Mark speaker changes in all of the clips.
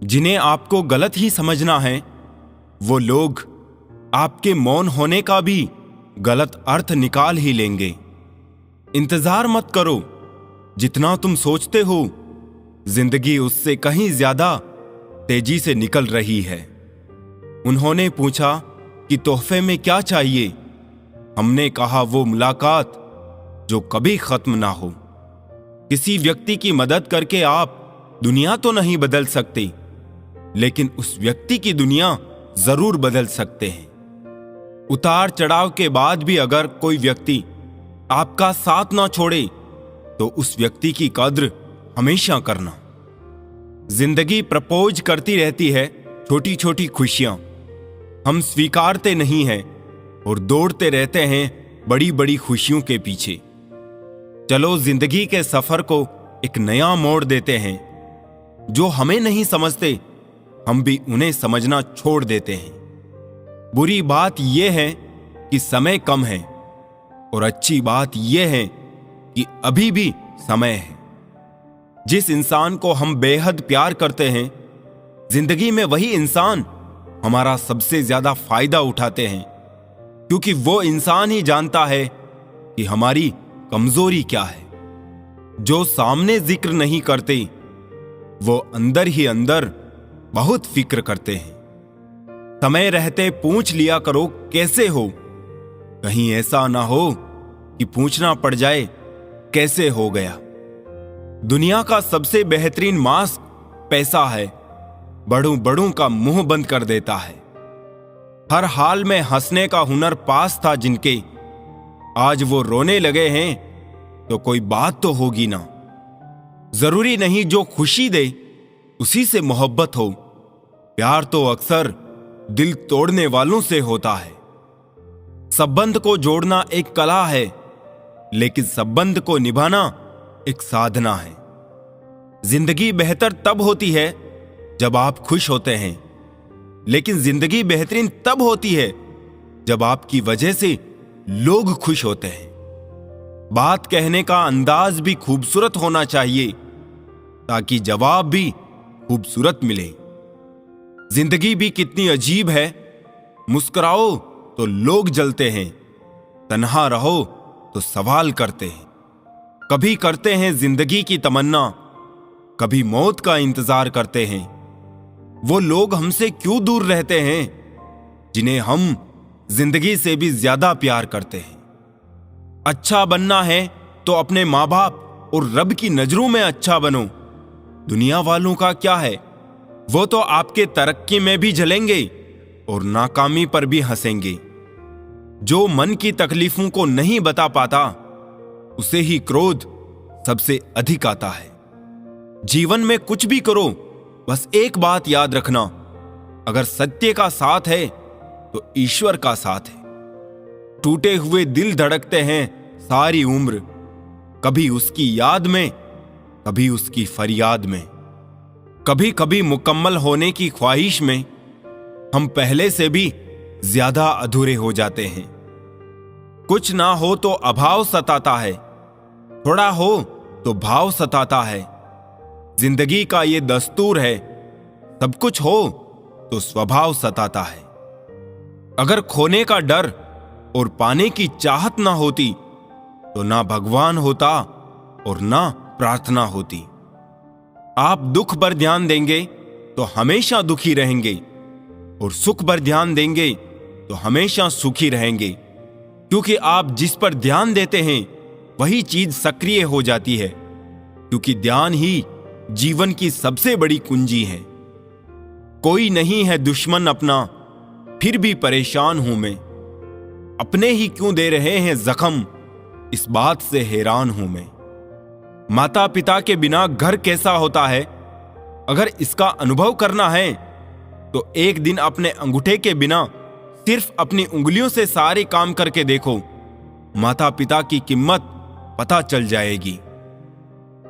Speaker 1: जिन्हें आपको गलत ही समझना है, वो लोग आपके मौन होने का भी गलत अर्थ निकाल ही लेंगे। इंतजार मत करो, जितना तुम सोचते हो जिंदगी उससे कहीं ज्यादा तेजी से निकल रही है। उन्होंने पूछा कि तोहफे में क्या चाहिए। हमने कहा वो मुलाकात जो कभी खत्म ना हो। किसी व्यक्ति की मदद करके आप दुनिया तो नहीं बदल सकते, लेकिन उस व्यक्ति की दुनिया जरूर बदल सकते हैं। उतार चढ़ाव के बाद भी अगर कोई व्यक्ति आपका साथ ना छोड़े तो उस व्यक्ति की कद्र हमेशा करना। जिंदगी प्रपोज करती रहती है छोटी छोटी खुशियां, हम स्वीकारते नहीं हैं और दौड़ते रहते हैं बड़ी बड़ी खुशियों के पीछे। चलो जिंदगी के सफर को एक नया मोड़ देते हैं। जो हमें नहीं समझते हम भी उन्हें समझना छोड़ देते हैं। बुरी बात यह है कि समय कम है और अच्छी बात यह है कि अभी भी समय है। जिस इंसान को हम बेहद प्यार करते हैं, जिंदगी में वही इंसान हमारा सबसे ज्यादा फायदा उठाते हैं, क्योंकि वो इंसान ही जानता है कि हमारी कमजोरी क्या है। जो सामने जिक्र नहीं करते वो अंदर ही अंदर बहुत फिक्र करते हैं। समय रहते पूछ लिया करो कैसे हो, कहीं ऐसा ना हो कि पूछना पड़ जाए कैसे हो गया। दुनिया का सबसे बेहतरीन मास्क पैसा है, बड़ों बड़ों का मुंह बंद कर देता है। हर हाल में हंसने का हुनर पास था जिनके, आज वो रोने लगे हैं तो कोई बात तो होगी ना। जरूरी नहीं जो खुशी दे उसी से मोहब्बत हो। प्यार तो अक्सर दिल तोड़ने वालों से होता है। संबंध को जोड़ना एक कला है, लेकिन संबंध को निभाना एक साधना है। जिंदगी बेहतर तब होती है जब आप खुश होते हैं, लेकिन जिंदगी बेहतरीन तब होती है जब आपकी वजह से लोग खुश होते हैं। बात कहने का अंदाज भी खूबसूरत होना चाहिए ताकि जवाब भी खूबसूरत मिले। जिंदगी भी कितनी अजीब है, मुस्कुराओ तो लोग जलते हैं, तन्हा रहो तो सवाल करते हैं। कभी करते हैं जिंदगी की तमन्ना, कभी मौत का इंतजार करते हैं। वो लोग हमसे क्यों दूर रहते हैं जिन्हें हम जिंदगी से भी ज्यादा प्यार करते हैं। अच्छा बनना है तो अपने माँ बाप और रब की नजरों में अच्छा बनो। दुनिया वालों का क्या है, वो तो आपके तरक्की में भी जलेंगे और नाकामी पर भी हंसेंगे। जो मन की तकलीफों को नहीं बता पाता उसे ही क्रोध सबसे अधिक आता है। जीवन में कुछ भी करो, बस एक बात याद रखना, अगर सत्य का साथ है तो ईश्वर का साथ है। टूटे हुए दिल धड़कते हैं सारी उम्र, कभी उसकी याद में, कभी उसकी फरियाद में। कभी कभी मुकम्मल होने की ख्वाहिश में हम पहले से भी ज्यादा अधूरे हो जाते हैं। कुछ ना हो तो अभाव सताता है, थोड़ा हो तो भाव सताता है। जिंदगी का ये दस्तूर है, सब कुछ हो तो स्वभाव सताता है। अगर खोने का डर और पाने की चाहत ना होती तो ना भगवान होता और ना प्रार्थना होती। आप दुख पर ध्यान देंगे तो हमेशा दुखी रहेंगे और सुख पर ध्यान देंगे तो हमेशा सुखी रहेंगे, क्योंकि आप जिस पर ध्यान देते हैं वही चीज सक्रिय हो जाती है, क्योंकि ध्यान ही जीवन की सबसे बड़ी कुंजी है। कोई नहीं है दुश्मन अपना, फिर भी परेशान हूं मैं। अपने ही क्यों दे रहे हैं जख्म, इस बात से हैरान हूं मैं। माता पिता के बिना घर कैसा होता है, अगर इसका अनुभव करना है तो एक दिन अपने अंगूठे के बिना सिर्फ अपनी उंगलियों से सारे काम करके देखो। माता पिता की कीमत पता चल जाएगी।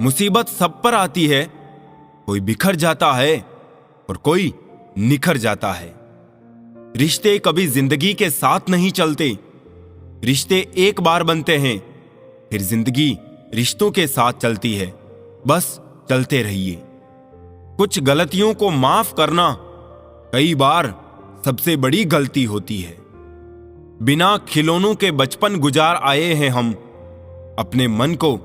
Speaker 1: मुसीबत सब पर आती है, कोई बिखर जाता है और कोई निखर जाता है। रिश्ते कभी जिंदगी के साथ नहीं चलते, रिश्ते एक बार बनते हैं, फिर जिंदगी रिश्तों के साथ चलती है। बस चलते रहिए। कुछ गलतियों को माफ करना कई बार सबसे बड़ी गलती होती है। बिना खिलौनों के बचपन गुजार आए हैं हम, अपने मन को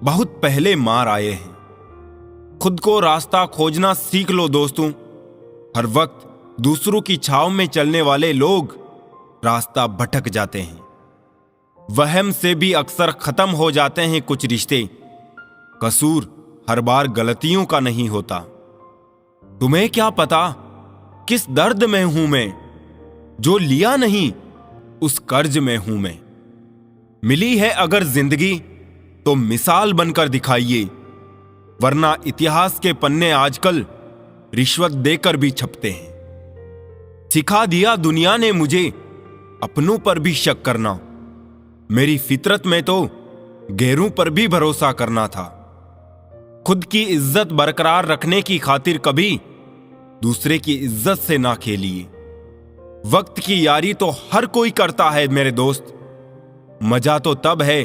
Speaker 1: बहुत पहले मार आए हैं। खुद को रास्ता खोजना सीख लो दोस्तों। हर वक्त दूसरों की छाव में चलने वाले लोग रास्ता भटक जाते हैं। वहम से भी अक्सर खत्म हो जाते हैं कुछ रिश्ते। कसूर हर बार गलतियों का नहीं होता। तुम्हें क्या पता किस दर्द में हूं मैं, जो लिया नहीं उस कर्ज में हूं मैं। मिली है अगर जिंदगी तो मिसाल बनकर दिखाइए, वरना इतिहास के पन्ने आजकल रिश्वत देकर भी छपते हैं। सिखा दिया दुनिया ने मुझे अपनों पर भी शक करना। मेरी फितरत में तो गैरों पर भी भरोसा करना था। खुद की इज्जत बरकरार रखने की खातिर कभी दूसरे की इज्जत से ना खेलिए। वक्त की यारी तो हर कोई करता है मेरे दोस्त। मजा तो तब है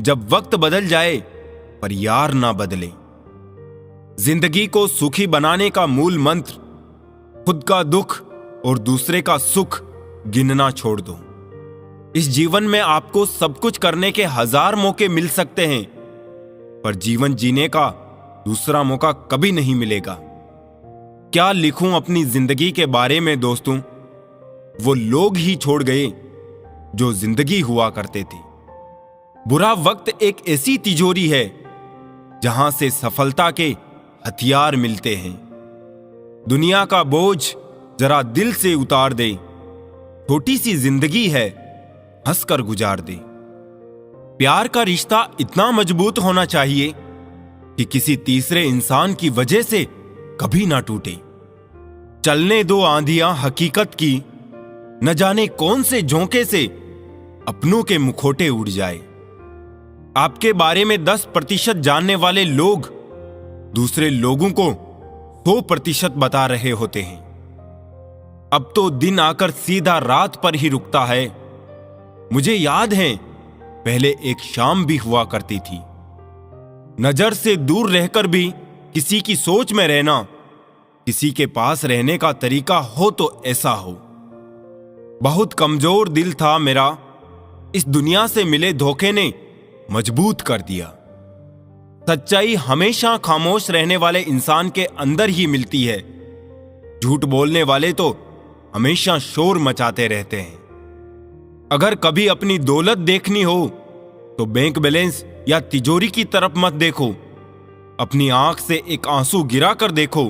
Speaker 1: जब वक्त बदल जाए पर यार ना बदले। जिंदगी को सुखी बनाने का मूल मंत्र खुद का दुख और दूसरे का सुख गिनना छोड़ दो। इस जीवन में आपको सब कुछ करने के 1000 मौके मिल सकते हैं, पर जीवन जीने का दूसरा मौका कभी नहीं मिलेगा। क्या लिखूं अपनी जिंदगी के बारे में दोस्तों? वो लोग ही छोड़ गए जो जिंदगी हुआ करते थे। बुरा वक्त एक ऐसी तिजोरी है जहां से सफलता के हथियार मिलते हैं। दुनिया का बोझ जरा दिल से उतार दे। छोटी सी जिंदगी है, हंसकर गुजार दे। प्यार का रिश्ता इतना मजबूत होना चाहिए कि किसी तीसरे इंसान की वजह से कभी ना टूटे। चलने दो आंधियां हकीकत की, न जाने कौन से झोंके से अपनों के मुखौटे उड़ जाए। आपके बारे में 10% जानने वाले लोग दूसरे लोगों को 100% बता रहे होते हैं। अब तो दिन आकर सीधा रात पर ही रुकता है। मुझे याद है पहले एक शाम भी हुआ करती थी। नजर से दूर रहकर भी किसी की सोच में रहना, किसी के पास रहने का तरीका हो तो ऐसा हो। बहुत कमजोर दिल था मेरा, इस दुनिया से मिले धोखे ने मजबूत कर दिया। सच्चाई हमेशा खामोश रहने वाले इंसान के अंदर ही मिलती है। झूठ बोलने वाले तो हमेशा शोर मचाते रहते हैं। अगर कभी अपनी दौलत देखनी हो तो बैंक बैलेंस या तिजोरी की तरफ मत देखो। अपनी आंख से एक आंसू गिरा कर देखो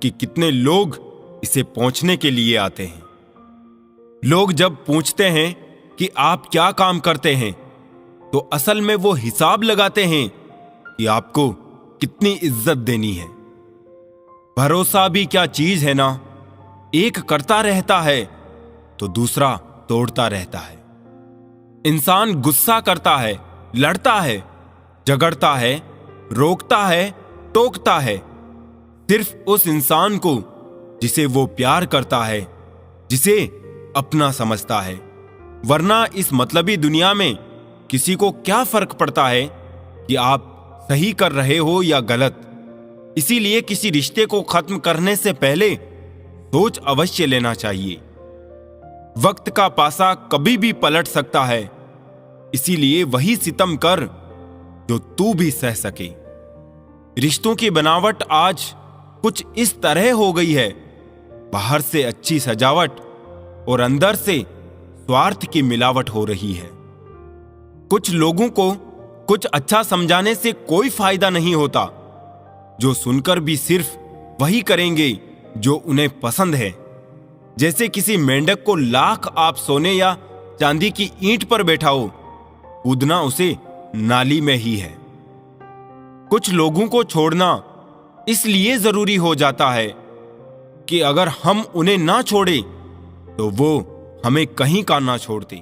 Speaker 1: कि कितने लोग इसे पहुंचने के लिए आते हैं। लोग जब पूछते हैं कि आप क्या काम करते हैं, तो असल में वो हिसाब लगाते हैं कि आपको कितनी इज्जत देनी है। भरोसा भी क्या चीज है ना, एक करता रहता है तो दूसरा तोड़ता रहता है। इंसान गुस्सा करता है, लड़ता है, झगड़ता है, रोकता है, टोकता है, सिर्फ उस इंसान को जिसे वो प्यार करता है, जिसे अपना समझता है। वरना इस मतलबी दुनिया में किसी को क्या फर्क पड़ता है कि आप सही कर रहे हो या गलत। इसीलिए किसी रिश्ते को खत्म करने से पहले सोच अवश्य लेना चाहिए। वक्त का पासा कभी भी पलट सकता है, इसीलिए वही सितम कर जो तू भी सह सके। रिश्तों की बनावट आज कुछ इस तरह हो गई है, बाहर से अच्छी सजावट और अंदर से स्वार्थ की मिलावट हो रही है। कुछ लोगों को कुछ अच्छा समझाने से कोई फायदा नहीं होता, जो सुनकर भी सिर्फ वही करेंगे जो उन्हें पसंद है। जैसे किसी मेंढक को लाख आप सोने या चांदी की ईंट पर बैठाओ, कूदना उसे नाली में ही है। कुछ लोगों को छोड़ना इसलिए जरूरी हो जाता है कि अगर हम उन्हें ना छोड़ें तो वो हमें कहीं का ना छोड़ते।